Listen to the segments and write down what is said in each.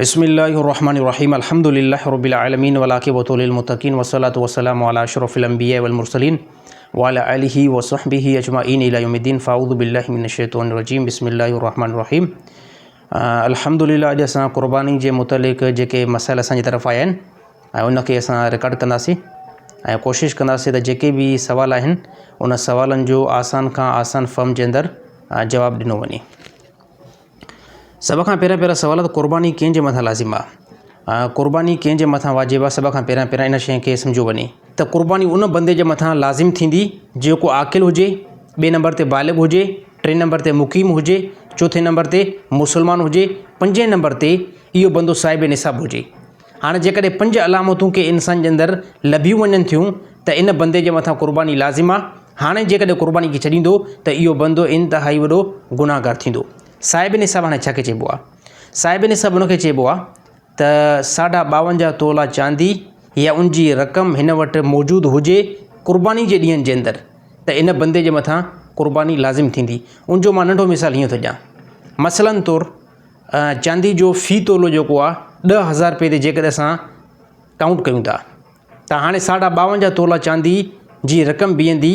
बिस्मिल्लाहिर्रहमानिर्रहीम अल्हम्दुलिल्लाहि रब्बिल आलमीन वलाक़िबतु लिल मुत्तक़ीन वस्सलातु वस्सलामु अला अशरफिल अंबिया वल मुरसलीन व अला आलिहि व सहबिहि अजमाइन इला यौमिद्दीन फ़अऊज़ु बिल्लाहि मिनश शैतानिर रजीम बिस्मिल्लाहिर्रहमानिर्रहीम। अल्हम्दुलिल्लाह अॼु असां क़ुर्बानी जे मुतलिक़ जेके मसाइल असांजी तरफ़ आया आहिनि ऐं उनखे असां रिकॉर्ड कंदासीं ऐं कोशिशि कंदासीं त जेके बि सवाल आहिनि उन सवालनि जो आसान खां आसान फॉर्म जे अंदरि जवाबु ॾिनो वञे। सभ खां पहिरियां सवाल त क़ुर्बानी कंहिंजे मथां लाज़िम आहे, क़ुर्बानी कंहिंजे मथां वाजिबु आहे। सभ खां पहिरियां इन शइ खे सम्झो वञे त क़ुर्बानी उन बंदे जे मथां लाज़िम थींदी जेको आकिल हुजे, ॿिए नंबर ते बालिग़ हुजे, टे नंबर ते मुक़ीम हुजे, चौथे नंबर ते मुसलमान हुजे, पंजे नंबर ते इहो बंदो साहिब निसाब हुजे। हाणे जेकॾहिं पंज अलामतूं के इंसान जे अंदरि लभियूं वञनि थियूं त इन बंदे जे मथां क़ुर्बानी लाज़िम आहे। हाणे जेकॾहिं क़ुर्बानी खे छॾींदो त इहो बंदो इंतिहाई वॾो गुनाहगार थींदो। साहिब निसाब हाणे छा खे चइबो आहे? साहिब निसाब उनखे चइबो आहे त 52.5 तोला चांदी या उनजी रक़म हिन वटि मौजूदु हुजे क़ुर्बानी जे ॾींहंनि जे अंदरि त इन बंदे जे मथां क़ुर्बानी लाज़िम थींदी। उनजो मां नंढो मिसाल हीअं थो ॾियां, मसलन तौरु चांदी जो फ़ी तोलो जेको आहे 10,000 रुपए ते जेकॾहिं असां काउंट कयूं था त हाणे 52.5 तोला चांदी जी रक़म बीहंदी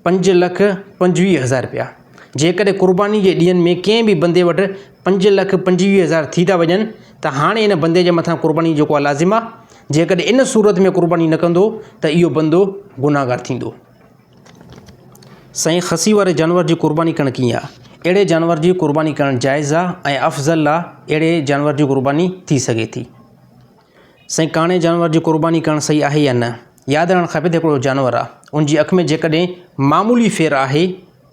5,25,000 रुपया। जेकॾहिं क़ुर्बानी जे ॾींहंनि में कंहिं बि बंदे वटि 5,25,000 थी था वञनि त हाणे इन बंदे जे मथां क़ुर्बानी जेको आहे लाज़िम आहे। जेकॾहिं इन सूरत में क़ुर्बानी न कंदो त इहो बंदो गुनाहगार थींदो। साईं, खसी वारे जानवर जी क़ुर्बानी करणु कीअं आहे? अहिड़े जानवर जी क़ुर्बानी करणु जाइज़ आहे ऐं अफ़ज़ल आहे, अहिड़े जानवर जी क़ुर्बानी थी सघे थी। साईं, काणे जानवर जी क़ुर्बानी करणु सही आहे या न? यादि रखणु खपे त हिकिड़ो जानवर आहे, उनजी अखि में जेकॾहिं मामूली फेर आहे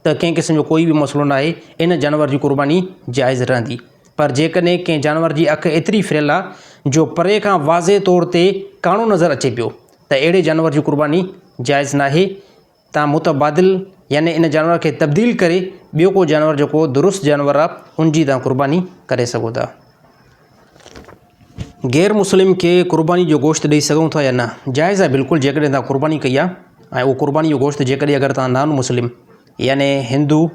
त कंहिं क़िस्म जो कोई बि मसइलो न आहे, इन जानवर जी क़ुर्बानी जाइज़ रहंदी। पर जेकॾहिं कंहिं जानवर जी अखि एतिरी फिरियल आहे जो परे खां वाज़े तौर ते काणो नज़र अचे पियो त अहिड़े जानवर जी क़ुर्बानी जाइज़ न आहे। तव्हां मुतबादिल यानी इन जानवर खे तब्दील करे ॿियो को जानवर जेको दुरुस्त जानवर आहे उनजी तव्हां क़ुर्बानी करे सघो था। गैर मुस्लिम खे क़ुर्बानी जो गोश्त ॾेई सघूं था या न? जाइज़ आहे, बिल्कुलु। जेकॾहिं तव्हां क़ुर्बानी कई आहे ऐं उहो क़ुर्बानी जो गोश्त जेकॾहिं अगरि तव्हां नॉन मुस्लिम यानी हिंदू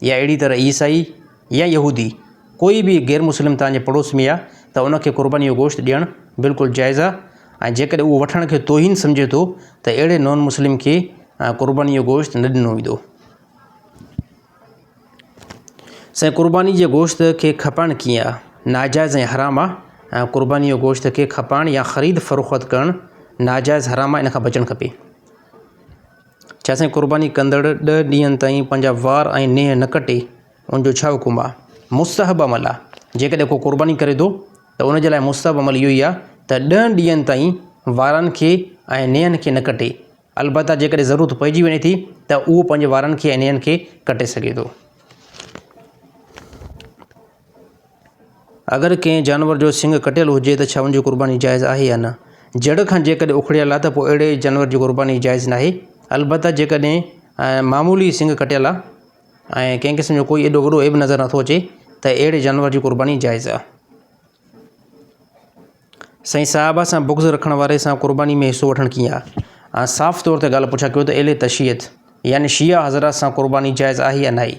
या अहिड़ी तरह ईसाई या यहूदी कोई बि गैर मुस्लिम तव्हांजे पड़ोस में आहे त उनखे क़ुर्बानी जो गोश्त ॾियणु बिल्कुलु जाइज़ आहे। ऐं जेकॾहिं उहो वठण खे तोहीन सम्झे थो त अहिड़े नॉन मुस्लिम खे क़ुर्बानी जो गोश्त न ॾिनो वेंदो। साईं, क़ुर्बानी जे गोश्त खे खपाइणु कीअं आहे? नाजाइज़ ऐं हराम आहे। क़ुर्बानी जो गोश्त खे खपाइणु या ख़रीद फ़रोख़्त करणु नाजाइज़ हराम आहे, इन खां बचणु खपे। छा साईं, क़ुर्बानी कंदड़ 10 ॾींहंनि ताईं पंहिंजा वार ऐं नेह न कटे, उनजो छा हुकुम आहे? मुस्तहब अमल आहे। जेकॾहिं को क़ुर्बानी करे थो त उनजे लाइ मुस्तहब अमल इहो ई आहे त 10 ॾींहंनि ताईं वारनि खे ऐं नेहनि खे न कटे। अलबत्ता जेकॾहिं ज़रूरत पइजी वञे थी त उहो पंहिंजे वारनि खे ऐं नेहनि खे कटे सघे थो। अगरि कंहिं जानवर जो सिंग कटियलु हुजे त छा उनजी क़ुर्बानी जाइज़ आहे या न? जड़ खां जेकॾहिं उखड़ियल आहे त पोइ अहिड़े जानवर जी क़ुर्बानी जाइज़ न आहे। अलबत्ता जेकॾहिं मामूली सिंग कटियलु आहे ऐं कंहिं क़िस्म जो कोई एॾो वॾो ऐब नज़र नथो अचे त अहिड़े जानवर जी क़ुर्बानी जाइज़ आहे। साईं, साहबा सां बुग़्ज़ रखण वारे सां क़ुर्बानी में हिसो वठणु कीअं आहे? साफ़ तौर ते ॻाल्हि पुछा कयो त एले तशियत यानी शिया हज़रात सां क़ुर्बानी जाइज़ आहे या न आहे?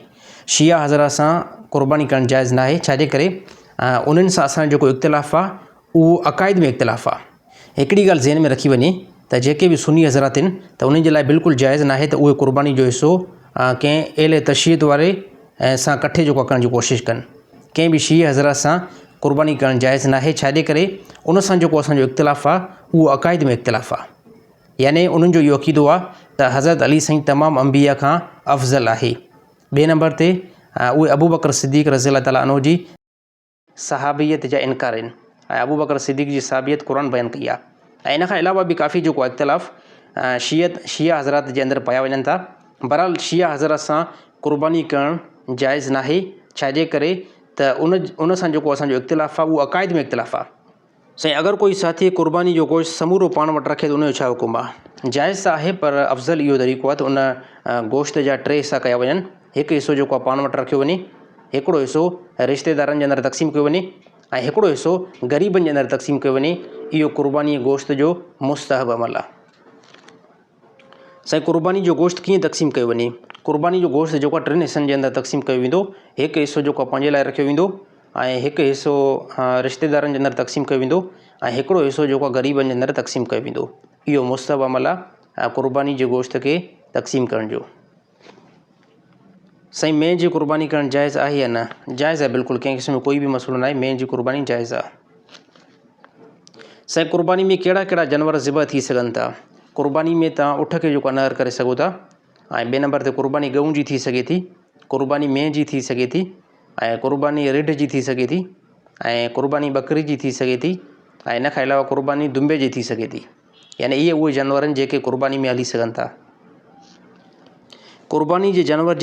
शिया हज़रात सां क़ुर्बानी करणु जाइज़ न आहे। छाजे करे? उन्हनि सां असांजो जेको इख़्तिलाफ़ आहे उहो अक़ाइद में इख़्तिलाफ़ आहे। हिकिड़ी ॻाल्हि ज़हन में रखी वञे त जेके बि सुन्नी हज़रात आहिनि त उन्हनि जे लाइ बिल्कुलु जाइज़ न आहे त उहे क़ुर्बानी जो हिसो कंहिं एले तशियत वारे सां कठे जेको करण जी कोशिशि कनि। कंहिं बि शीया हज़रात सां क़ुर्बानी करणु जाइज़ न आहे। छाजे करे? उन सां जेको असांजो इख़्तिलाफ़ आहे उहो अक़ाइद में इख़्तिलाफ़ आहे। यानी उन्हनि जो इहो अक़ीदो आहे त हज़रत अली साईं तमामु अंबिया खां अफ़ज़ल आहे। ॿिए नंबर ते उहे अबू बकर सिद्दीक़ रज़ियल्लाहु ताला अन्हु जी सहाबियत जा इनकार आहिनि ऐं अबू बकर सिद्दीक़ जी सहाबियत क़ुरान बयानु कई आहे। ऐं इन खां अलावा बि काफ़ी जेको आहे इख़्तिलाफ़ शिया हज़रात जे अंदरि पाया वञनि था। बहरहाल शिया हज़रात सां क़ुर्बानी करणु जाइज़ न आहे। छाजे करे? त उन सां जेको असांजो इख़्तिलाफ़ आहे उहो अक़ाइद में इख़्तिलाफ़ आहे। साईं, अगरि कोई साथी क़ुर्बानी जो गोश्त समूरो पाण वटि रखे त उनजो छा हुकुम आहे? जाइज़ त आहे, पर अफ़ज़ल इहो तरीक़ो आहे त उन गोश्त जा 3 हिसा कया वञनि। हिकु हिसो जेको आहे पाण वटि रखियो वञे, हिकिड़ो हिसो रिश्तेदारनि जे अंदरि तक़सीम कयो वञे ऐं हिकिड़ो हिसो ग़रीबनि जे अंदरि तक़सीम कयो वञे। इहो क़ुर्बानी गोश्त जो मुस्तहब अमल आहे। साईं, क़ुर्बानी जो गोश्त कीअं तक़सीम कयो वञे? क़ुर्बानी जो गोश्त जेको आहे 3 हिसनि जे अंदरि तक़सीम कयो वेंदो। हिकु हिसो जेको आहे पंहिंजे लाइ रखियो वेंदो, ऐं हिकु हिसो रिश्तेदारनि जे अंदरि तक़सीम कयो वेंदो ऐं हिकिड़ो हिसो जेको आहे ग़रीबनि जे अंदरि तक़सीम कयो वेंदो। इहो मुस्तहब अमल आहे क़ुर्बानी जे गोश्त खे तक़सीम करण जो। साईं, मेंह जी क़ुर्बानी करणु जाइज़ आहे या न? जाइज़ आहे, बिल्कुलु, कंहिं क़िस्म जो कोई बि मसइलो न आहे, मेंह जी क़ुर्बानी जाइज़ आहे। साईं, क़ुर्बानी में कहिड़ा कहिड़ा जानवर ज़िबह थी सघनि था? क़ुर्बानी में तव्हां उठ खे जेको नहर करे सघो था, ऐं ॿिए नंबर ते क़ुर्बानी गऊं जी थी सघे थी, क़ुर्बानी मेंह जी थी सघे थी, ऐं क़ुर्बानी रिढ जी थी सघे थी, ऐं क़ुर्बानी बकरी जी थी सघे थी, ऐं इन खां अलावा क़ुर्बानी दुंबे जी थी सघे थी। यानी इहे उहे जानवर आहिनि जेके क़ुर्बानी में हली सघनि था। क़ुर्बानी जे जानवर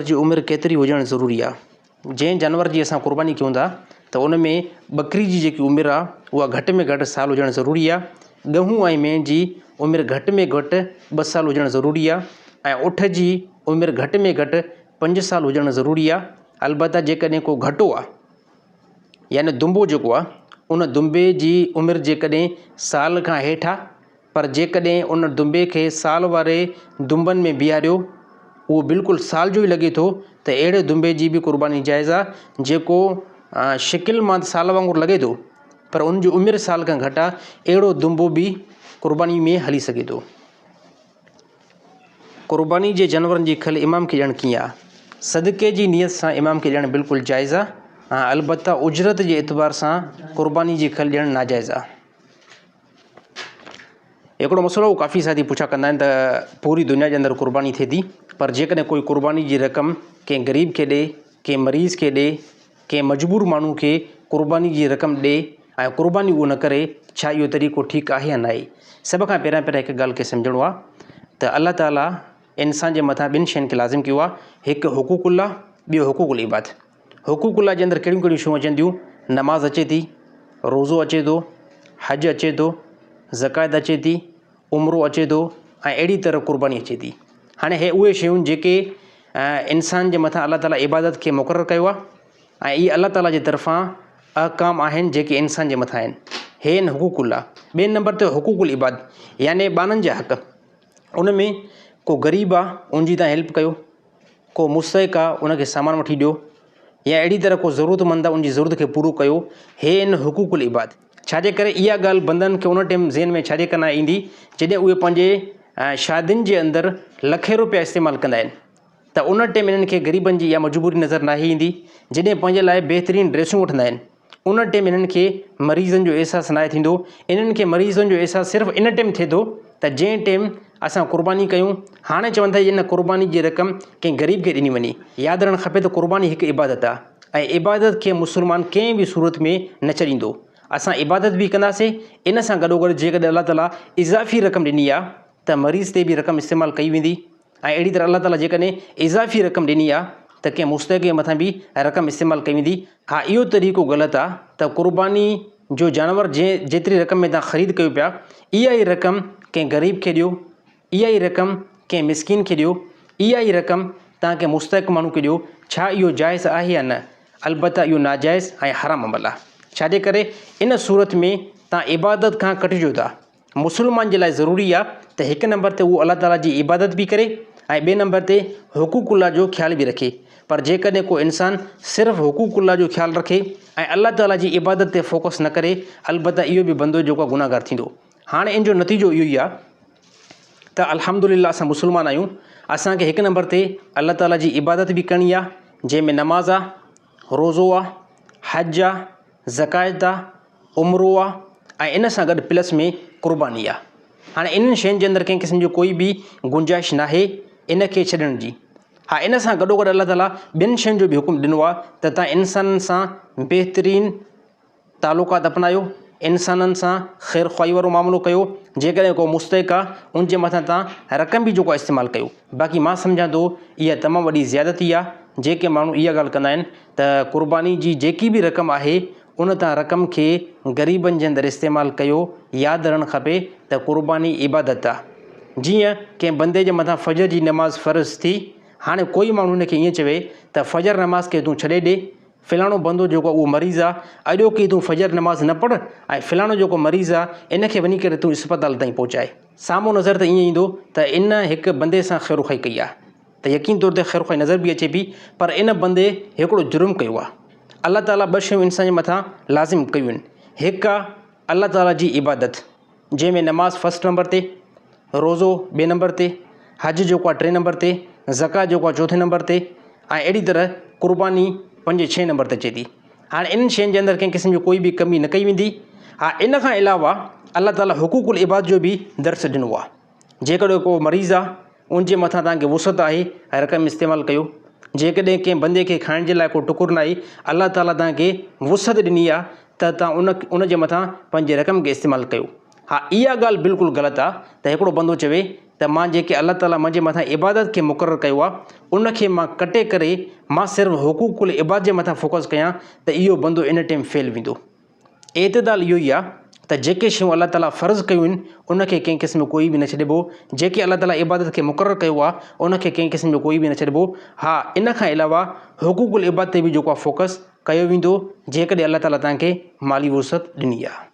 जी उमिरि केतिरी हुजणु ज़रूरी आहे? जंहिं जानवर जी असां क़ुर्बानी कयूं था त उन में बकरी जी जेकी उमिरि आहे उहा घटि में घटि साल हुजणु ज़रूरी आहे। गहूं ऐं मेंह जी उमिरि घटि में घटि 2 साल हुजणु ज़रूरी आहे, ऐं उठ जी उमिरि घटि में घटि 5 साल हुजणु ज़रूरी आहे। अलबत्त जेकॾहिं को घटो आहे, यानी दुंबो जेको आहे, उन दुंबे जी उमिरि जेकॾहिं साल खां हेठि आहे, पर जेकॾहिं उन दुंबे खे साल वारे दुंबनि में बीहारियो, उहो बिल्कुलु साल जो ई लॻे थो, त अहिड़े दुंबे जी बि क़ुर्बानी जाइज़ आहे। जेको शिकिल मां साल वांगुरु लॻे थो पर उन जी उमिरि साल खां घटि आहे, अहिड़ो दुंबो बि क़ुर्बानी में हली सघे थो। क़ुर्बानी जे जानवरनि जी खल इमाम खे ॾियणु कीअं आहे? सदक़े जी नियत सां इमाम खे ॾियणु बिल्कुलु जाइज़ आहे। अलबत्त उजरत जे एतबार सां क़ुर्बानी जी खल ॾियणु नाजाइज़ आहे। हिकिड़ो मसइलो उहो काफ़ी साथी पुछा कंदा आहिनि त पूरी दुनिया जे अंदरि क़ुर्बानी थिए थी, पर जेकॾहिं कोई क़ुर्बानी जी रक़म कंहिं ग़रीब खे ॾिए, कंहिं मरीज़ खे ॾिए, कंहिं मजबूर माण्हू खे क़ुर्बानी जी रक़म ॾिए ऐं क़ुर्बानी उहो न करे, छा इहो तरीक़ो ठीकु आहे या न आहे? सभ खां पहिरियां हिकु ॻाल्हि खे सम्झणो आहे त अलाह ताला इंसान जे मथां 2 शयुनि खे लाज़िम कयो आहे। हिकु हुकूकुल्लाह, ॿियो हुकूकुल इबाद। हुकूकुल्लाह जे अंदरि कहिड़ियूं कहिड़ियूं शयूं अचनि थियूं? नमाज़ अचे थी, रोज़ो अचे थो, हज अचे थो, ज़कात अचे थी, उमिरो अचे थो, ऐं अहिड़ी तरह क़ुर्बानी अचे थी। हाणे हे उहे शयूं जेके इंसान जे मथां अलाह ताला इबादत खे मुक़ररु कयो आहे, ऐं इहे अलाह ताला जे तरफ़ां अहकाम आहिनि जेके इंसान जे मथां आहिनि। हे आहिनि हुकूकुल्लाह। ॿिए नंबर ते हुकूकुल इबाद, यानी ॿारनि जा हक़। उन में को ग़रीब आहे, उनजी तव्हां हेल्प कयो, को मुस्तहिक़ आहे, उनखे सामान वठी ॾियो, या अहिड़ी तरह को ज़रूरतमंद आहे, उनजी ज़रूरत खे पूरो कयो। हे आहिनि हुकूकुल इबाद। छाजे करे इहा ॻाल्हि बंदनि खे उन टाइम ज़हन में छाजे कन ईंदी जॾहिं उहे पंहिंजे शादियुनि जे अंदरि लखे रुपया इस्तेमालु कंदा आहिनि, त उन टाइम इन्हनि खे ग़रीबनि जी इहा मजबूरी नज़र न ईंदी। जॾहिं पंहिंजे लाइ बहितरीनु ड्रेसूं वठंदा आहिनि, उन टाइम इन्हनि खे मरीज़नि जो अहसासु न थींदो। इन्हनि खे मरीज़नि जो अहसासु सिर्फ़ु इन टाइम थिए थो त जंहिं टाइम असां क़ुर्बानी कयूं। हाणे चवनि था इन क़ुर्बानी जी रक़म कंहिं ग़रीब खे ॾिनी वञे। यादि रखणु खपे त क़ुर्बानी हिकु इबादत आहे, ऐं इबादत खे मुस्लमान कंहिं बि सूरत में न छॾींदो। असां इबादत बि कंदासीं, इन सां गॾोगॾु जेकॾहिं अलाह ताला इज़ाफ़ी रक़म ॾिनी आहे त मरीज़ ते बि रक़म इस्तेमालु कई वेंदी, ऐं अहिड़ी तरह अलाह ताला जेकॾहिं इज़ाफ़ी रक़म ॾिनी आहे त कंहिं मुस्तहिक़ जे मथां बि रक़म इस्तेमालु कई वेंदी। हा, इहो तरीक़ो ग़लति आहे त क़ुर्बानी जो जानवर जेतिरी रक़म में तव्हां ख़रीद कयो पिया, इहा ई रक़म कंहिं ग़रीब खे ॾियो, इहा ई रक़म कंहिं मिसकिन खे ॾियो, इहा ई रक़म तव्हां कंहिं मुस्तहिक़ माण्हू खे ॾियो। छा इहो जाइज़ आहे या न? अलबत्त इहो नाजाइज़ ऐं हराम अमल आहे। छाजे करे इन सूरत में तव्हां इबादत खां कटिजो था। मुस्लमान जे लाइ ज़रूरी आहे त हिकु नंबर ते उहो अलाह ताला जी इबादत बि करे, ऐं ॿिए नंबर ते हुकूकुल्लाह जो ख़्यालु बि रखे। पर जेकॾहिं को इंसानु सिर्फ़ु हुकूकुल्लाह जो ख़्यालु रखे ऐं अलाह ताला जी इबादत ते फोकस न करे, अलबत्त इहो बि बंदो जेको आहे गुनाहगार थींदो। हाणे इन जो नतीजो इहो ई आहे त अल्हम्दुलिल्लाह असां मुस्लमान आहियूं। असांखे हिकु नंबर ते अलाह ताला जी इबादत बि करणी आहे, जंहिंमें नमाज़ आहे, रोज़ो आहे, हज आहे, ज़कात आहे, उमिरो आहे, ऐं इन सां गॾु प्लस में क़ुर्बानी आहे। हाणे इन्हनि शयुनि जे अंदरि कंहिं क़िस्म जो कोई बि गुंजाइश नाहे इन खे छॾण जी। हा, इन सां गॾोगॾु अलाह ताला 2 शयुनि जो बि हुकुम ॾिनो आहे त तव्हां इंसाननि सां बहितरीनु तालुक़ात अपनायो, इंसाननि सां ख़ैर ख़्वाही वारो मामिलो कयो। जेकॾहिं को मुस्तहिक़ आहे, उनजे मथां तव्हां रक़म बि जेको आहे इस्तेमालु कयो। बाक़ी मां सम्झां थो इहा तमामु वॾी ज़्यादती आहे। जेके माण्हू इहा ॻाल्हि कंदा आहिनि त क़ुर्बानी जी जेकी बि रक़म आहे उन तां रक़म खे ग़रीबनि जे अंदरि इस्तेमालु कयो। यादि रखणु खपे त क़ुर्बानी इबादत आहे। जीअं कंहिं बंदे जे मथां फजर जी नमाज़ फ़र्ज़ु थी, हाणे कोई माण्हू हुनखे ईअं चवे त फजर नमाज़ खे तूं छॾे ॾे, फ़लाणो बंदो जेको आहे उहो मरीज़ आहे, अॼो की तूं फजर नमाज़ न पढ़, ऐं फ़लाणो जेको मरीज़ आहे इन खे वञी करे तूं इस्पताल ताईं पहुचाए। साम्हूं नज़र त ईअं ईंदो त इन हिकु बंदे सां ख़ैर ख़्वाही कई आहे। त यकीन तौर ते ख़ैर ख़्वाही नज़र बि अचे पई। पर इन बंदे हिकिड़ो जुर्म कयो आहे। अलाह ताला 2 शयूं इंसान जे मथां लाज़िम कयूं आहिनि। हिकु आहे अलाह ताला जी इबादत, जंहिंमें नमाज़ फस्ट नंबर ते, रोज़ो 2 नंबर ते, हज जेको आहे 3 नंबर ते, ज़कात जेको आहे 4 नंबर ते, ऐं अहिड़ी तरह क़ुर्बानी 5-6 नंबर ते अचे थी। हाणे इन्हनि शयुनि जे अंदरि कंहिं क़िस्म जी कोई बि कमी न कई वेंदी। हा, इन खां अलावा अलाह ताला हुक़ूक़ुल इबाद जो बि दर्स ॾिनो आहे। जेकॾहिं को मरीज़ आहे उनजे मथां तव्हांखे वुसत आहे रक़म इस्तेमालु कयो। जेकॾहिं कंहिं बंदे खे खाइण जे लाइ को टुकुर न आहे, अलाह ताला तव्हांखे वुसत ॾिनी आहे त तव्हां उनजे मथां पंहिंजे रक़म खे इस्तेमालु कयो। हा, इहा ॻाल्हि बिल्कुलु ग़लति आहे त हिकिड़ो बंदो चवे त मां जेके अलाह ताला मुंहिंजे मथां इबादत खे मुक़ररु कयो आहे उनखे मां कटे करे मां सिर्फ़ु हुक़ूक़ुल इबाद जे मथां फोकस कयां, त इहो बंदो इन टाइम फेल वेंदो। एतिदाल इहो ई आहे त जेके शयूं अलाह ताला फ़र्ज़ु कयूं आहिनि उनखे कंहिं क़िस्म कोई बि न छॾिबो। जेके अलाह ताला इबादत खे मुक़ररु कयो आहे उनखे कंहिं क़िस्म जो कोई बि न छॾिबो। हा, इन खां अलावा हुक़ूक़ुल इबाद ते बि जेको आहे फोकस कयो वेंदो जेकॾहिं अलाह ताला तव्हांखे माली वुसत ॾिनी आहे।